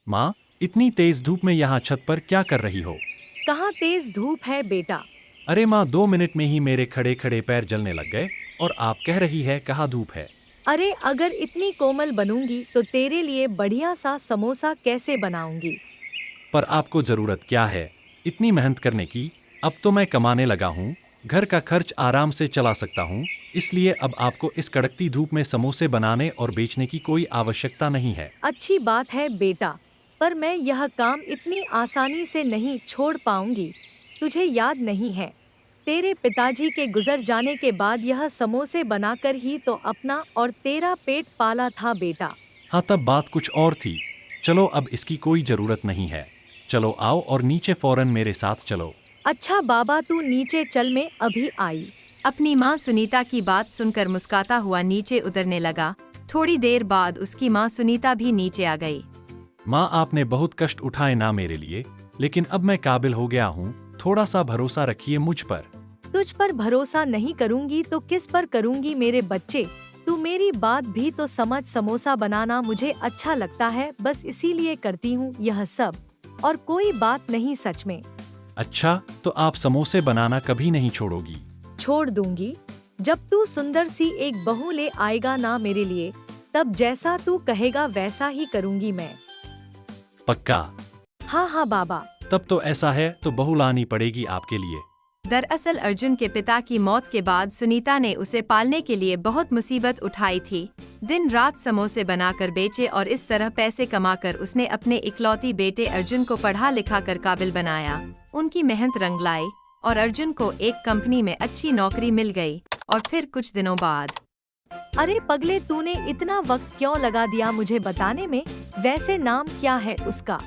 माँ, इतनी तेज धूप में यहाँ छत पर क्या कर रही हो? कहाँ तेज धूप है बेटा। अरे माँ, 2 मिनट में ही मेरे खड़े खड़े पैर जलने लग गए और आप कह रही है कहाँ धूप है। अरे अगर इतनी कोमल बनूंगी तो तेरे लिए बढ़िया सा समोसा कैसे बनाऊंगी। पर आपको जरूरत क्या है इतनी मेहनत करने की? अब तो मैं कमाने लगा हूँ, घर का खर्च आराम से चला सकता हूँ, इसलिए अब आपको इस कड़कती धूप में समोसे बनाने और बेचने की कोई आवश्यकता नहीं है। अच्छी बात है बेटा, पर मैं यह काम इतनी आसानी से नहीं छोड़ पाऊंगी। तुझे याद नहीं है, तेरे पिताजी के गुजर जाने के बाद यह समोसे बनाकर ही तो अपना और तेरा पेट पाला था बेटा। हाँ, तब बात कुछ और थी। चलो, अब इसकी कोई जरूरत नहीं है। चलो आओ और नीचे फौरन मेरे साथ चलो। अच्छा बाबा, तू नीचे चल, मैं अभी आई। अपनी माँ सुनीता की बात सुनकर मुस्कुराता हुआ नीचे उतरने लगा। थोड़ी देर बाद उसकी माँ सुनीता भी नीचे आ गई। माँ, आपने बहुत कष्ट उठाए ना मेरे लिए, लेकिन अब मैं काबिल हो गया हूँ। थोड़ा सा भरोसा रखिए मुझ पर। तुझ पर भरोसा नहीं करूंगी तो किस पर करूंगी मेरे बच्चे। तू मेरी बात भी तो समझ। समोसा बनाना मुझे अच्छा लगता है, बस इसीलिए करती हूँ यह सब, और कोई बात नहीं सच में। अच्छा, तो आप समोसे बनाना कभी नहीं छोड़ोगी? छोड़ दूंगी जब तू सुंदर सी एक बहू ले आएगा ना मेरे लिए, तब जैसा तू कहेगा वैसा ही करूंगी मैं। पक्का? हाँ हाँ बाबा। तब तो ऐसा है तो बहू लानी पड़ेगी आपके लिए। दरअसल अर्जुन के पिता की मौत के बाद सुनीता ने उसे पालने के लिए बहुत मुसीबत उठाई थी। दिन रात समोसे बनाकर बेचे और इस तरह पैसे कमाकर उसने अपने इकलौती बेटे अर्जुन को पढ़ा लिखा कर काबिल बनाया। उनकी मेहनत रंग लाई और अर्जुन को एक कंपनी में अच्छी नौकरी मिल गई। और फिर कुछ दिनों बाद। अरे पगले, तूने इतना वक्त क्यों लगा दिया मुझे बताने में? वैसे नाम क्या है उसका?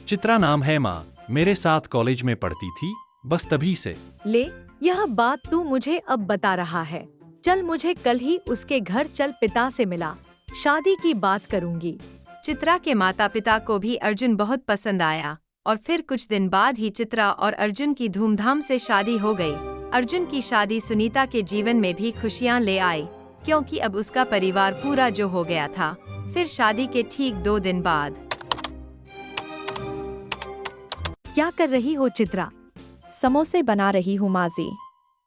चित्रा नाम है माँ, मेरे साथ कॉलेज में पढ़ती थी, बस तभी से। ले, यह बात तू मुझे अब बता रहा है। चल, मुझे कल ही उसके घर चल, पिता से मिला, शादी की बात करूंगी। चित्रा के माता पिता को भी अर्जुन बहुत पसंद आया और फिर कुछ दिन बाद ही चित्रा और अर्जुन की धूमधाम से शादी हो गई। अर्जुन की शादी सुनीता के जीवन में भी खुशियां ले आई, क्योंकि अब उसका परिवार पूरा जो हो गया था। फिर शादी के ठीक 2 दिन बाद। क्या कर रही हो चित्रा? समोसे बना रही हूँ माजी।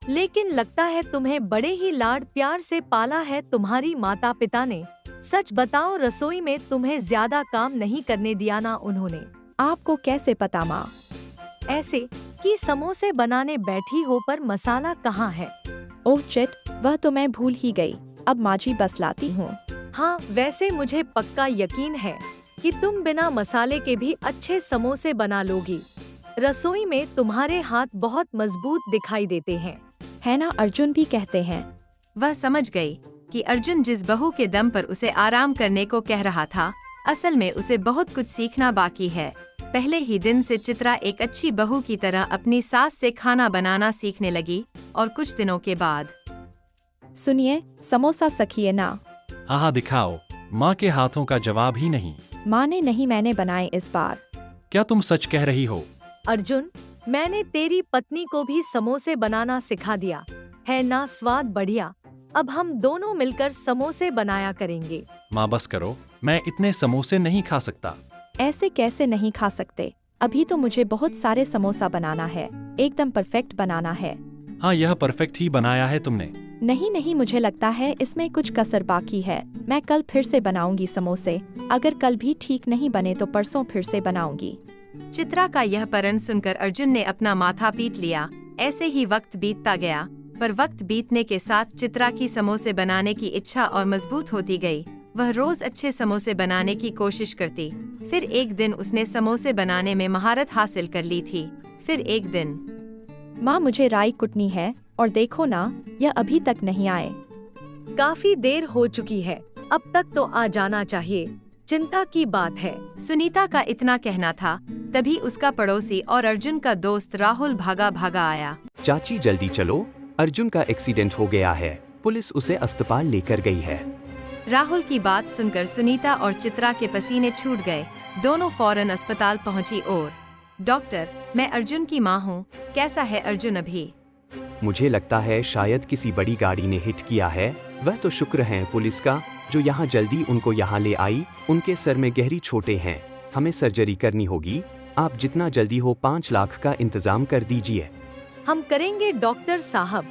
लेकिन लगता है तुम्हें बड़े ही लाड प्यार से पाला है तुम्हारी माता पिता ने। सच बताओ, रसोई में तुम्हें ज्यादा काम नहीं करने दिया ना उन्होंने? आपको कैसे पता माँ? ऐसे कि समोसे बनाने बैठी हो पर मसाला कहाँ है? ओह चिट, वह तो मैं भूल ही गई। अब माजी बस लाती हूँ। हाँ, वैसे मुझे पक्का यकीन है कि तुम बिना मसाले के भी अच्छे समोसे बना लोगी। रसोई में तुम्हारे हाथ बहुत मजबूत दिखाई देते हैं। है ना, अर्जुन भी कहते हैं। वह समझ गई कि अर्जुन जिस बहू के दम पर उसे आराम करने को कह रहा था, असल में उसे बहुत कुछ सीखना बाकी है। पहले ही दिन से चित्रा एक अच्छी बहू की तरह अपनी सास से खाना बनाना सीखने लगी और कुछ दिनों के बाद। सुनिए, समोसा सखिए ना। हाँ हाँ, दिखाओ। माँ के हाथों का जवाब ही नहीं। माँ ने नहीं, मैंने बनाए इस बार। क्या तुम सच कह रही हो? अर्जुन, मैंने तेरी पत्नी को भी समोसे बनाना सिखा दिया है ना। स्वाद बढ़िया। अब हम दोनों मिलकर समोसे बनाया करेंगे। माँ बस करो, मैं इतने समोसे नहीं खा सकता। ऐसे कैसे नहीं खा सकते? अभी तो मुझे बहुत सारे समोसा बनाना है, एकदम परफेक्ट बनाना है। हाँ, यह परफेक्ट ही बनाया है तुमने। नहीं नहीं, मुझे लगता है इसमें कुछ कसर बाकी है। मैं कल फिर से बनाऊंगी समोसे। अगर कल भी ठीक नहीं बने तो परसों फिर से बनाऊंगी। चित्रा का यह प्रण सुनकर अर्जुन ने अपना माथा पीट लिया। ऐसे ही वक्त बीतता गया, पर वक्त बीतने के साथ चित्रा की समोसे बनाने की इच्छा और मजबूत होती गई। वह रोज अच्छे समोसे बनाने की कोशिश करती। फिर एक दिन उसने समोसे बनाने में महारत हासिल कर ली थी। फिर एक दिन। माँ, मुझे राई कुटनी है और देखो ना, यह अभी तक नहीं आए। काफी देर हो चुकी है, अब तक तो आ जाना चाहिए। चिंता की बात है। सुनीता का इतना कहना था, तभी उसका पड़ोसी और अर्जुन का दोस्त राहुल भागा भागा आया। चाची जल्दी चलो, अर्जुन का एक्सीडेंट हो गया है, पुलिस उसे अस्पताल लेकर गई है। राहुल की बात सुनकर सुनीता और चित्रा के पसीने छूट गए। दोनों फौरन अस्पताल पहुंची और डॉक्टर, मैं अर्जुन की मां हूं, कैसा है अर्जुन अभी? मुझे लगता है शायद किसी बड़ी गाड़ी ने हिट किया है। वह तो शुक्र है पुलिस का जो यहाँ जल्दी उनको यहाँ ले आई। उनके सर में गहरी चोटें हैं, हमें सर्जरी करनी होगी। आप जितना जल्दी हो 5 लाख का इंतजाम कर दीजिए। हम करेंगे डॉक्टर साहब,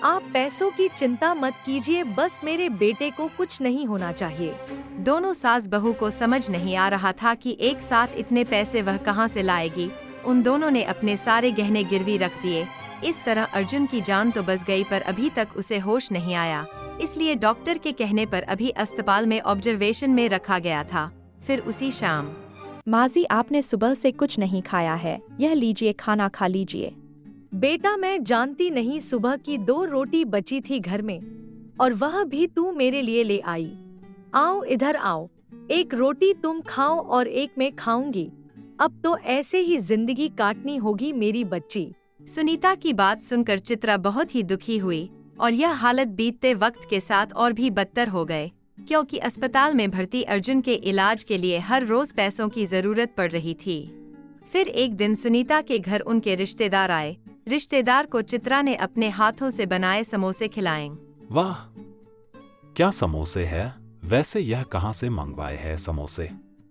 आप पैसों की चिंता मत कीजिए, बस मेरे बेटे को कुछ नहीं होना चाहिए। दोनों सास बहू को समझ नहीं आ रहा था कि एक साथ इतने पैसे वह कहां से लाएगी। उन दोनों ने अपने सारे गहने गिरवी रख दिए। इस तरह अर्जुन की जान तो बच गई, पर अभी तक उसे होश नहीं आया। इसलिए डॉक्टर के कहने पर अभी अस्पताल में ऑब्जर्वेशन में रखा गया था। फिर उसी शाम, माजी आपने सुबह से कुछ नहीं खाया है, यह लीजिए खाना खा लीजिए। बेटा मैं जानती नहीं, सुबह की 2 रोटी बची थी घर में और वह भी तू मेरे लिए ले आई। आओ इधर आओ, एक रोटी तुम खाओ और एक मैं खाऊंगी। अब तो ऐसे ही जिंदगी काटनी होगी मेरी बच्ची। सुनीता की बात सुनकर चित्रा बहुत ही दुखी हुई और यह हालत बीतते वक्त के साथ और भी बदतर हो गए, क्योंकि अस्पताल में भर्ती अर्जुन के इलाज के लिए हर रोज पैसों की जरूरत पड़ रही थी। फिर एक दिन सुनीता के घर उनके रिश्तेदार आए। रिश्तेदार को चित्रा ने अपने हाथों से बनाए समोसे खिलाए। वाह, क्या समोसे है! वैसे यह कहाँ से मंगवाए हैं समोसे?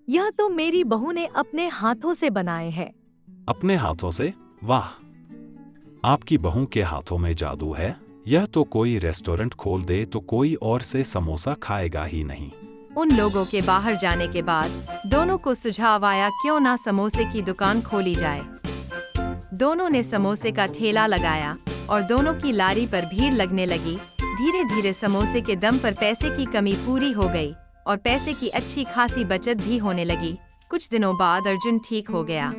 यह तो मेरी बहू ने अपने हाथों से बनाए हैं। अपने हाथों से? वाह, आपकी बहू के हाथों में जादू है। यह तो कोई रेस्टोरेंट खोल दे तो कोई और से समोसा खाएगा ही नहीं। उन लोगों के बाहर जाने के बाद दोनों को सुझाव आया, क्यों ना समोसे की दुकान खोली जाए। दोनों ने समोसे का ठेला लगाया और दोनों की लारी पर भीड़ लगने लगी। धीरे धीरे समोसे के दम पर पैसे की कमी पूरी हो गई और पैसे की अच्छी खासी बचत भी होने लगी। कुछ दिनों बाद अर्जुन ठीक हो गया।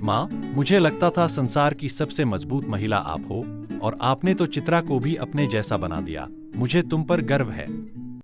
माँ, मुझे लगता था संसार की सबसे मजबूत महिला आप हो और आपने तो चित्रा को भी अपने जैसा बना दिया। मुझे तुम पर गर्व है।